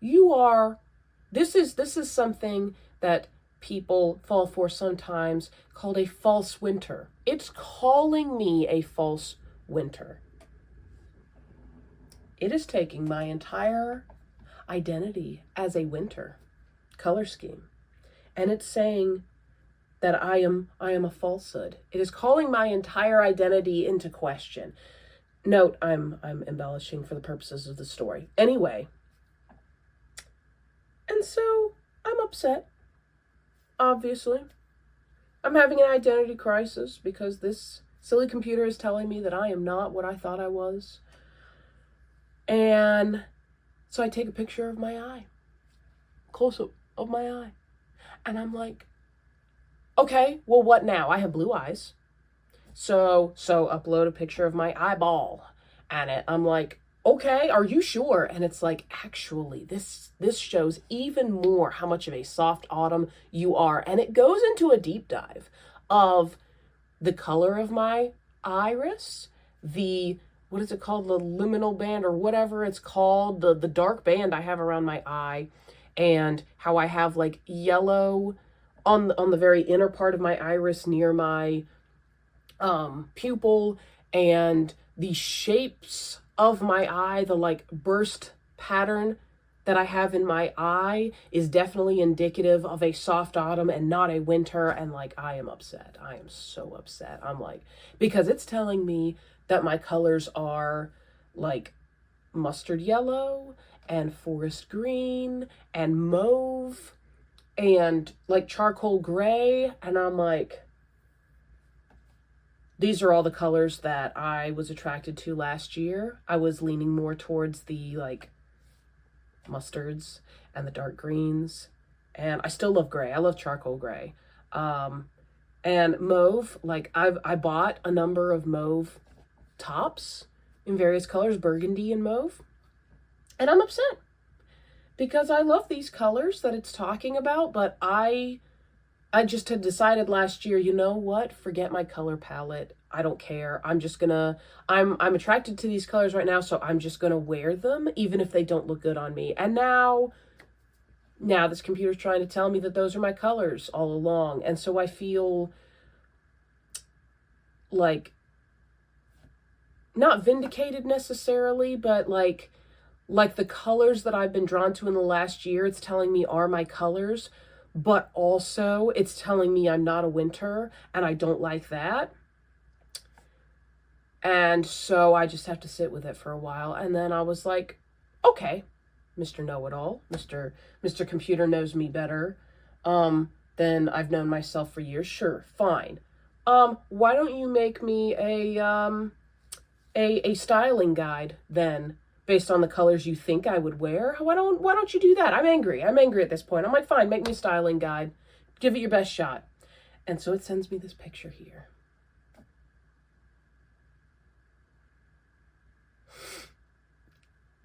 this is something that people fall for sometimes, called a false winter. It's calling me a false winter. It is taking my entire identity as a winter color scheme, and it's saying that I am a falsehood. It is calling my entire identity into question. Note, I'm embellishing for the purposes of the story. Anyway, and so I'm upset. Obviously, I'm having an identity crisis because this silly computer is telling me that I am not what I thought I was. And so I take a picture of my eye, close-up of my eye, and I'm like, okay, well, what now? I have blue eyes. So upload a picture of my eyeball, and I'm like, okay, are you sure? And it's like, actually, this shows even more how much of a soft autumn you are. And it goes into a deep dive of the color of my iris, what is it called? The luminal band, or whatever it's called, the dark band I have around my eye, and how I have like yellow on the very inner part of my iris near my pupil, and the shapes of my eye, the like burst pattern that I have in my eye is definitely indicative of a soft autumn and not a winter. And like, I am upset. I am so upset. I'm like, because it's telling me that my colors are like mustard yellow and forest green and mauve and like charcoal gray. And I'm like, these are all the colors that I was attracted to last year. I was leaning more towards the like mustards and the dark greens. And I still love gray. I love charcoal gray. And mauve, like I bought a number of mauve tops in various colors, burgundy and mauve. And I'm upset because I love these colors that it's talking about, but I just had decided last year, you know what? Forget my color palette. I don't care. I'm attracted to these colors right now, so I'm just gonna wear them, even if they don't look good on me. And now this computer's trying to tell me that those are my colors all along. And so I feel like not vindicated necessarily, but like the colors that I've been drawn to in the last year, it's telling me are my colors. But also it's telling me I'm not a winter, and I don't like that. And so I just have to sit with it for a while. And then I was like, okay, Mr. Know-it-all, Mr. Computer knows me better than I've known myself for years. Sure, fine. Why don't you make me a styling guide then, based on the colors you think I would wear? Why don't you do that? I'm angry at this point. I'm like, fine, make me a styling guide. Give it your best shot. And so it sends me this picture here.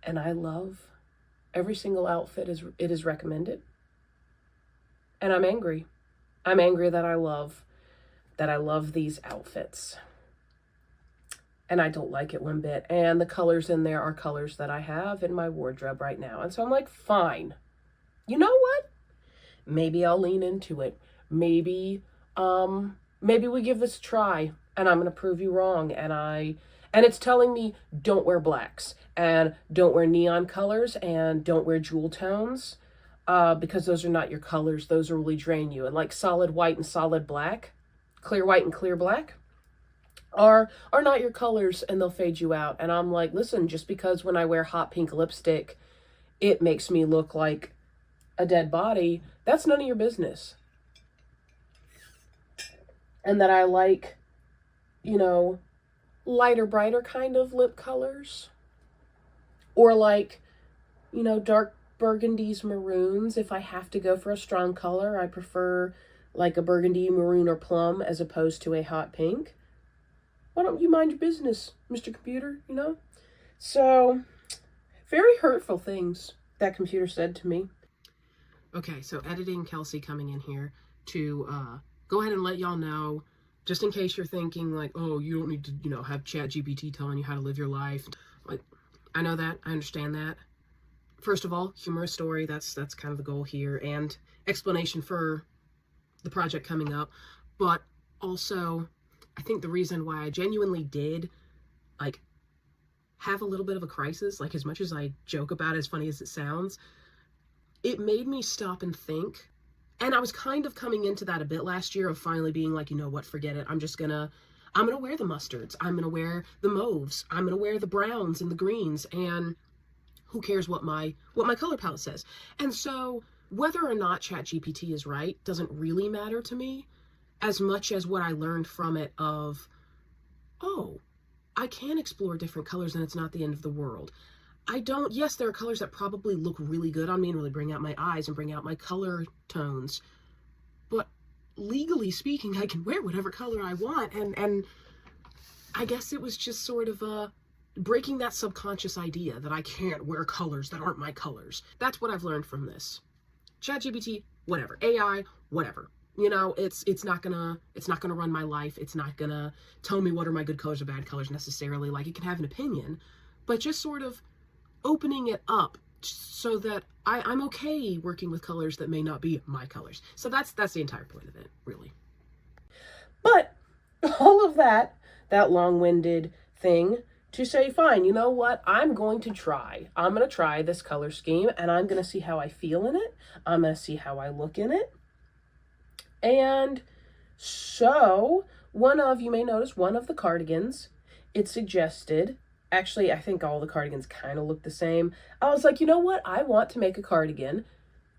And I love every single outfit it is recommended. And I'm angry. I'm angry that I love that I love these outfits. And I don't like it one bit. And the colors in there are colors that I have in my wardrobe right now. And so I'm like, fine. You know what? Maybe I'll lean into it. Maybe we give this a try, and I'm going to prove you wrong. And it's telling me don't wear blacks and don't wear neon colors and don't wear jewel tones, because those are not your colors. Those will really drain you. And like solid white and solid black, clear white and clear black are not your colors, and they'll fade you out. And I'm like, listen, just because when I wear hot pink lipstick, it makes me look like a dead body, that's none of your business. And that I like, you know, lighter, brighter kind of lip colors, or like, you know, dark burgundies, maroons. If I have to go for a strong color, I prefer like a burgundy, maroon, or plum as opposed to a hot pink. Why don't you mind your business, Mr. Computer, you know? So, very hurtful things that computer said to me. Okay, so editing Kelsey coming in here to go ahead and let y'all know, just in case you're thinking like, oh, you don't need to, you know, have ChatGPT telling you how to live your life. Like, I know that, I understand that. First of all, humorous story, that's kind of the goal here, and explanation for the project coming up. But also, I think the reason why I genuinely did, like, have a little bit of a crisis, like, as much as I joke about it, as funny as it sounds, it made me stop and think. And I was kind of coming into that a bit last year of finally being like, you know what, forget it. I'm gonna wear the mustards. I'm gonna wear the mauves. I'm gonna wear the browns and the greens, and who cares what my color palette says. And so whether or not ChatGPT is right doesn't really matter to me, as much as what I learned from it of, oh, I can explore different colors and it's not the end of the world. Yes, there are colors that probably look really good on me and really bring out my eyes and bring out my color tones, but legally speaking, I can wear whatever color I want. And I guess it was just sort of breaking that subconscious idea that I can't wear colors that aren't my colors. That's what I've learned from this. ChatGPT, whatever. AI, whatever. You know, it's not gonna run my life. It's not gonna tell me what are my good colors or bad colors necessarily. Like, it can have an opinion, but just sort of opening it up so that I'm okay working with colors that may not be my colors. So that's the entire point of it, really. But all of that long-winded thing to say, fine, you know what? I'm going to try this color scheme, and I'm going to see how I feel in it. I'm going to see how I look in it. And so you may notice one of the cardigans, it suggested, actually, I think all the cardigans kind of look the same. I was like, you know what? I want to make a cardigan.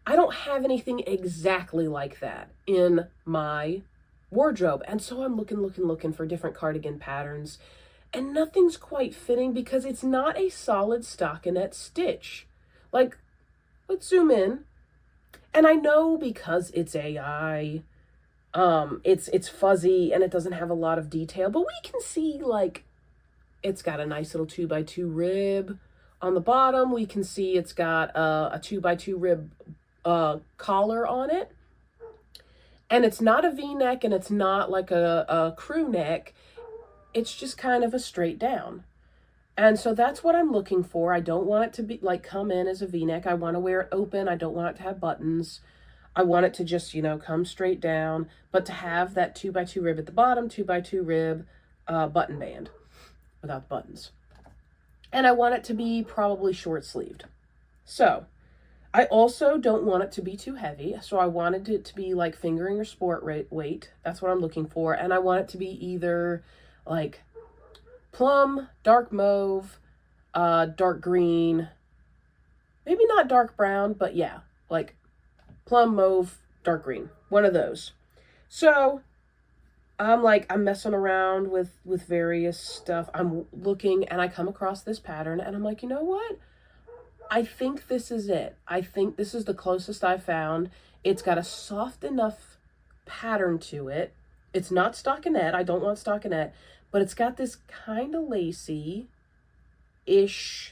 I don't have anything exactly like that in my wardrobe. And so I'm looking for different cardigan patterns. And nothing's quite fitting because it's not a solid stockinette stitch. Like, let's zoom in. And I know because it's AI, it's fuzzy and it doesn't have a lot of detail, but we can see, like, it's got a nice little 2x2 rib on the bottom. We can see it's got a 2x2 rib collar on it. And it's not a V-neck and it's not like a crew neck. It's just kind of a straight down. And so that's what I'm looking for. I don't want it to be like come in as a V-neck. I want to wear it open. I don't want it to have buttons. I want it to just, you know, come straight down, but to have that 2x2 rib at the bottom, 2x2 rib button band without the buttons. And I want it to be probably short sleeved. So I also don't want it to be too heavy. So I wanted it to be like fingering or sport weight. That's what I'm looking for. And I want it to be either like plum, dark mauve, dark green, maybe not dark brown, but yeah, like plum, mauve, dark green, one of those. So I'm messing around with various stuff. I'm looking and I come across this pattern and I'm like, you know what? I think this is it. I think this is the closest I found. It's got a soft enough pattern to it. It's not stockinette. I don't want stockinette, but it's got this kind of lacy-ish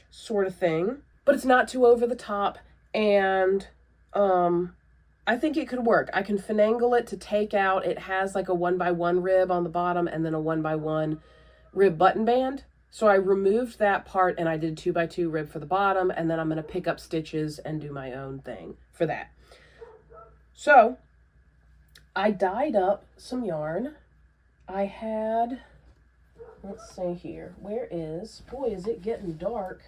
sort of thing, but it's not too over the top. And I think it could work. I can finagle it to take out, it has like a 1x1 rib on the bottom and then a 1x1 rib button band. So I removed that part and I did 2x2 rib for the bottom, and then I'm going to pick up stitches and do my own thing for that. So I dyed up some yarn. I had, let's see here, where is, boy, is it getting dark.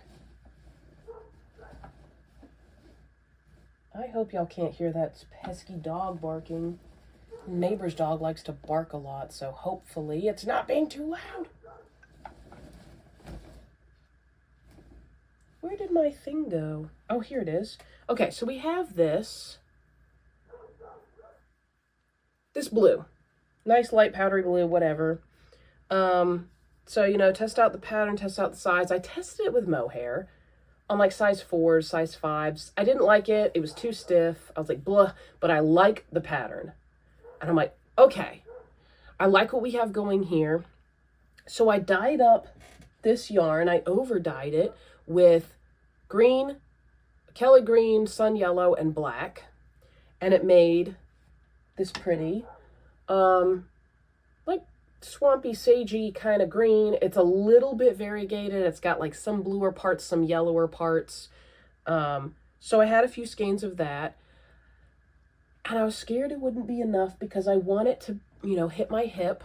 I hope y'all can't hear that pesky dog barking. Neighbor's dog likes to bark a lot, so hopefully it's not being too loud. Where did my thing go? Oh, here it is. Okay, so we have this blue. Nice light powdery blue, whatever. So, you know, test out the pattern, test out the size. I tested it with mohair on like size 4s, size 5s. I didn't like it. It was too stiff. I was like, blah, but I like the pattern. And I'm like, okay, I like what we have going here. So I dyed up this yarn. I over dyed it with green, Kelly green, sun yellow, and black. And it made this pretty, like swampy, sagey kind of green. It's a little bit variegated. It's got like some bluer parts, some yellower parts. So I had a few skeins of that. And I was scared it wouldn't be enough because I want it to, you know, hit my hip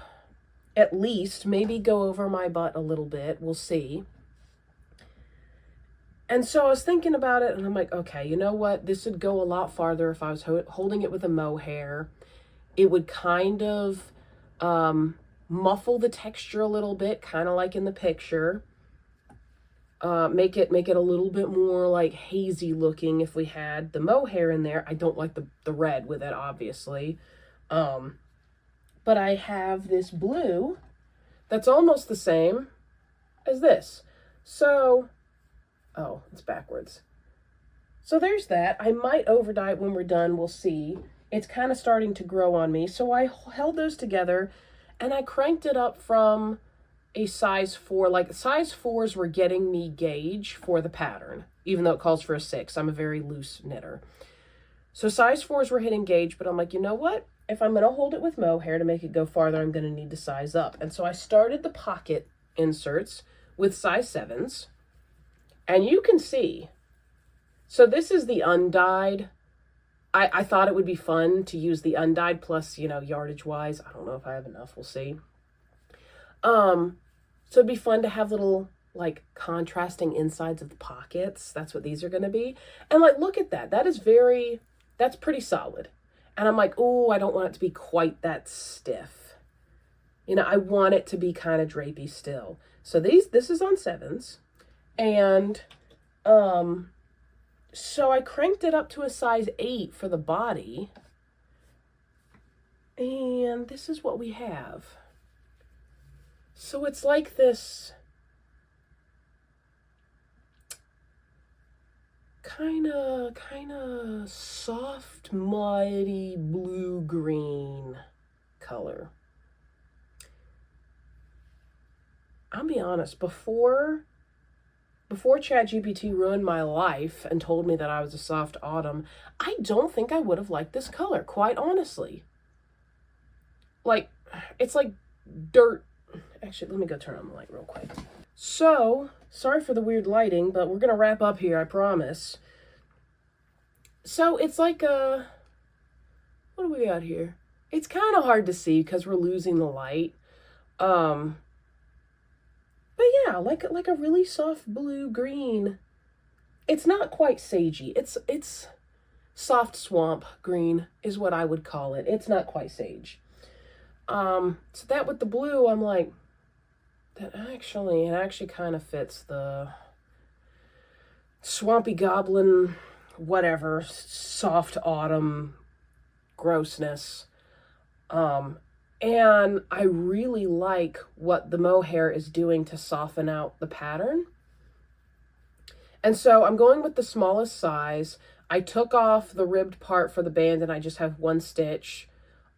at least, maybe go over my butt a little bit. We'll see. And so I was thinking about it and I'm like, okay, you know what? This would go a lot farther if I was holding it with a mohair. It would kind of muffle the texture a little bit, kind of like in the picture. Make it a little bit more like hazy looking if we had the mohair in there. I don't like the red with it, obviously. But I have this blue that's almost the same as this. So, oh, it's backwards. So there's that. I might over dye it when we're done. We'll see. It's kind of starting to grow on me. So I held those together and I cranked it up from a size 4. Like size 4s were getting me gauge for the pattern, even though it calls for a 6. I'm a very loose knitter. So size 4s were hitting gauge, but I'm like, you know what? If I'm going to hold it with mohair to make it go farther, I'm going to need to size up. And so I started the pocket inserts with size 7s. And you can see, so this is the undyed. I thought it would be fun to use the undyed plus, you know, yardage wise. I don't know if I have enough. We'll see. So it'd be fun to have little like contrasting insides of the pockets. That's what these are going to be. And like, look at that. That's pretty solid. And I'm like, oh, I don't want it to be quite that stiff. You know, I want it to be kind of drapey still. So this is on 7s. And, so I cranked it up to a size 8 for the body. And this is what we have. So it's like this kind of soft, muddy, blue-green color. I'll be honest, before ChatGPT ruined my life and told me that I was a soft autumn, I don't think I would have liked this color, quite honestly. Like, it's like dirt. Actually, let me go turn on the light real quick. So, sorry for the weird lighting, but we're going to wrap up here, I promise. So, it's like what do we got here? It's kind of hard to see because we're losing the light. But yeah, like a really soft blue-green. It's not quite sagey. It's soft swamp green is what I would call it. It's not quite sage. So that with the blue, I'm like, it actually kind of fits the swampy goblin, whatever, soft autumn grossness. And I really like what the mohair is doing to soften out the pattern. And so I'm going with the smallest size. I took off the ribbed part for the band and I just have one stitch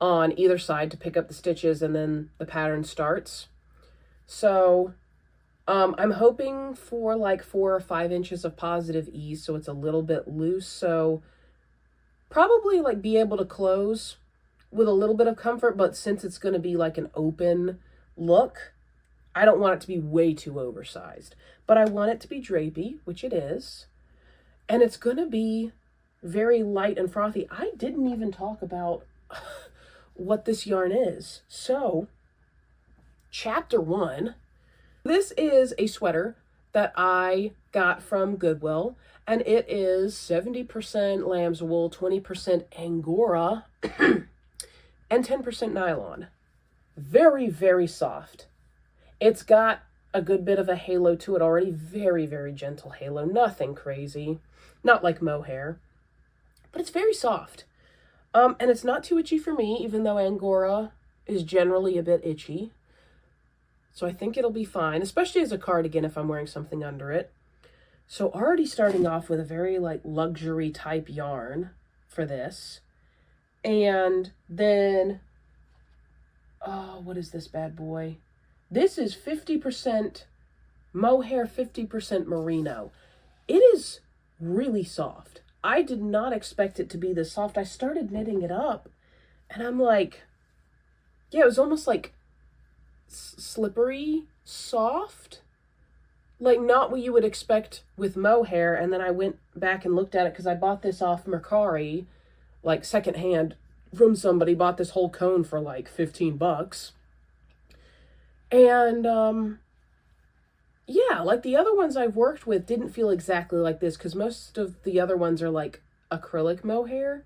on either side to pick up the stitches and then the pattern starts. So I'm hoping for like 4 or 5 inches of positive ease, so it's a little bit loose. So probably like be able to close with a little bit of comfort, but since it's going to be like an open look, I don't want it to be way too oversized. But I want it to be drapey, which it is. And it's going to be very light and frothy. I didn't even talk about what this yarn is. So, chapter 1. This is a sweater that I got from Goodwill, and it is 70% lamb's wool, 20% Angora, and 10% nylon. Very, very soft. It's got a good bit of a halo to it already. Very, very gentle halo. Nothing crazy. Not like mohair. But it's very soft. And it's not too itchy for me, even though Angora is generally a bit itchy. So I think it'll be fine, especially as a cardigan if I'm wearing something under it. So already starting off with a very like luxury type yarn for this. And then, oh, what is this bad boy? This is 50% mohair, 50% merino. It is really soft. I did not expect it to be this soft. I started knitting it up and I'm like, yeah, it was almost like slippery, soft. Like not what you would expect with mohair. And then I went back and looked at it because I bought this off Mercari, like secondhand from somebody, bought this whole cone for like $15. And yeah, like the other ones I've worked with didn't feel exactly like this because most of the other ones are like acrylic mohair,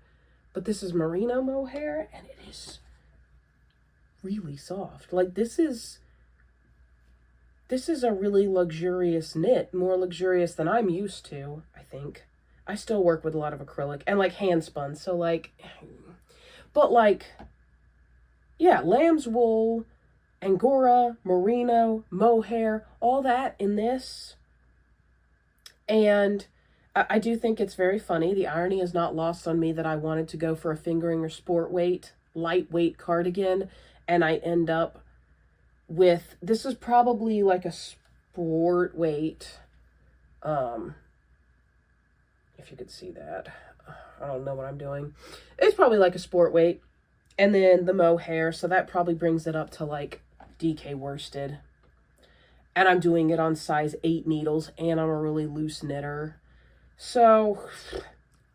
but this is merino mohair and it is really soft. Like this is a really luxurious knit, more luxurious than I'm used to, I think. I still work with a lot of acrylic and like handspun, so like, but like, yeah, lamb's wool, Angora, merino, mohair, all that in this. And I do think it's very funny. The irony is not lost on me that I wanted to go for a fingering or sport weight, lightweight cardigan, and I end up with, this is probably like a sport weight, if you could see that. I don't know what I'm doing. It's probably like a sport weight. And then the mohair, so that probably brings it up to like DK worsted. And I'm doing it on size 8 needles, and I'm a really loose knitter. So,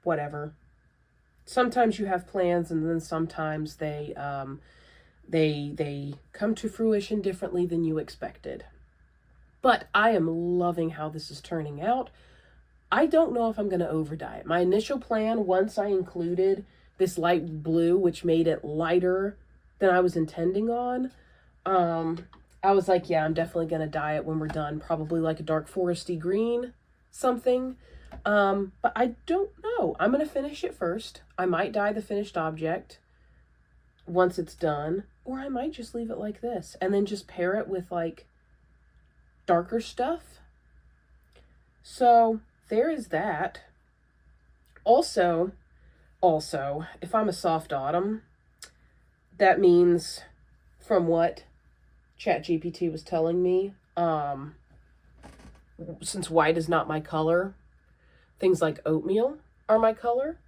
whatever. Sometimes you have plans, and then sometimes they come to fruition differently than you expected. But I am loving how this is turning out. I don't know if I'm going to over dye it. My initial plan, once I included this light blue, which made it lighter than I was intending on, I was like, yeah, I'm definitely going to dye it when we're done. Probably like a dark foresty green, something. But I don't know. I'm going to finish it first. I might dye the finished object once it's done, or I might just leave it like this and then just pair it with like darker stuff. So there is that. Also, if I'm a soft autumn, that means, from what ChatGPT was telling me, since white is not my color, things like oatmeal are my color.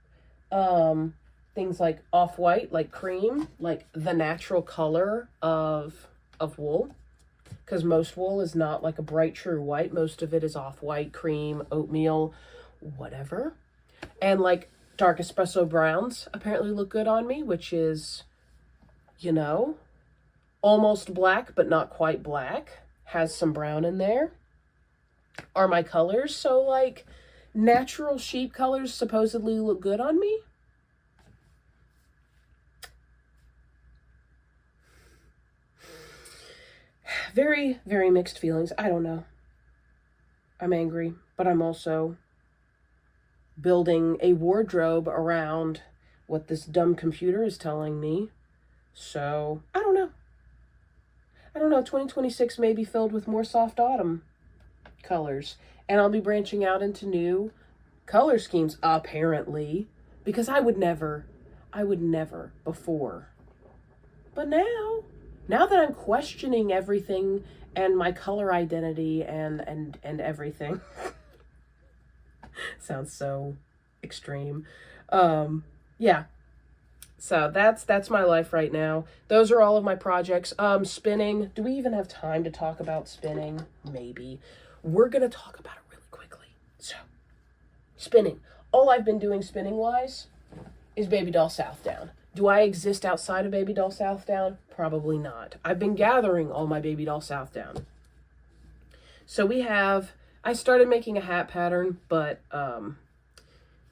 Things like off-white, like cream, like the natural color of wool. Because most wool is not like a bright true white. Most of it is off-white, cream, oatmeal, whatever. And like dark espresso browns apparently look good on me, which is, you know, almost black, but not quite black. Has some brown in there. Are my colors. So like natural sheep colors supposedly look good on me. Very, very mixed feelings. I don't know. I'm angry, but I'm also building a wardrobe around what this dumb computer is telling me. So, I don't know. 2026 may be filled with more soft autumn colors. And I'll be branching out into new color schemes, apparently. Because I would never before. But now that I'm questioning everything and my color identity and everything, sounds so extreme. Yeah. So that's my life right now. Those are all of my projects. Spinning. Do we even have time to talk about spinning? Maybe. We're going to talk about it really quickly. So, spinning. All I've been doing spinning-wise is Babydoll Southdown. Do I exist outside of Babydoll Southdown? Probably not. I've been gathering all my Babydoll Southdown. So I started making a hat pattern, but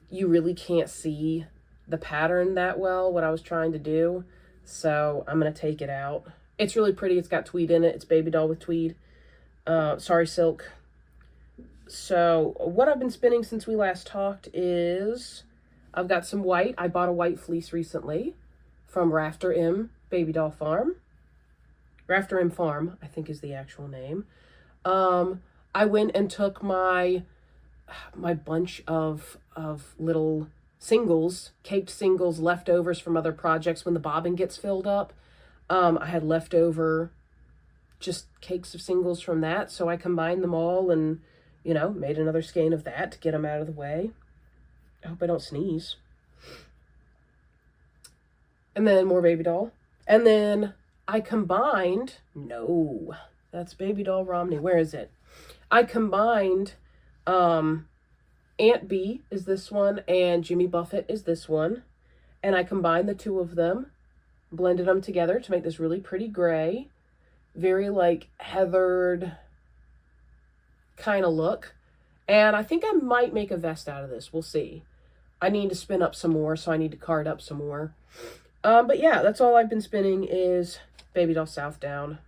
you really can't see the pattern that well, what I was trying to do. So I'm going to take it out. It's really pretty. It's got tweed in it. It's Babydoll with tweed. Sorry, silk. So what I've been spinning since we last talked is I've got some white. I bought a white fleece recently from Rafter M Babydoll Farm. Rafter M Farm, I think is the actual name. I went and took my bunch of little singles, caked singles, leftovers from other projects when the bobbin gets filled up. I had leftover just cakes of singles from that, so I combined them all and, made another skein of that to get them out of the way. I hope I don't sneeze. And then more Babydoll. And then I combined, no, that's Babydoll Romney. Where is it? I combined Aunt B is this one and Jimmy Buffett is this one. And I combined the two of them, blended them together to make this really pretty gray. Very like heathered kind of look. And I think I might make a vest out of this. We'll see. I need to spin up some more, so I need to card up some more. But yeah, that's all I've been spinning is Babydoll Southdown.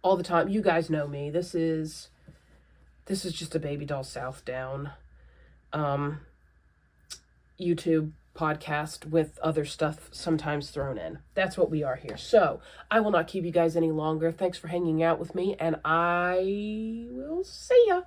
All the time. You guys know me. This is just a Babydoll Southdown YouTube podcast with other stuff sometimes thrown in. That's what we are here. So I will not keep you guys any longer. Thanks for hanging out with me, and I will see ya.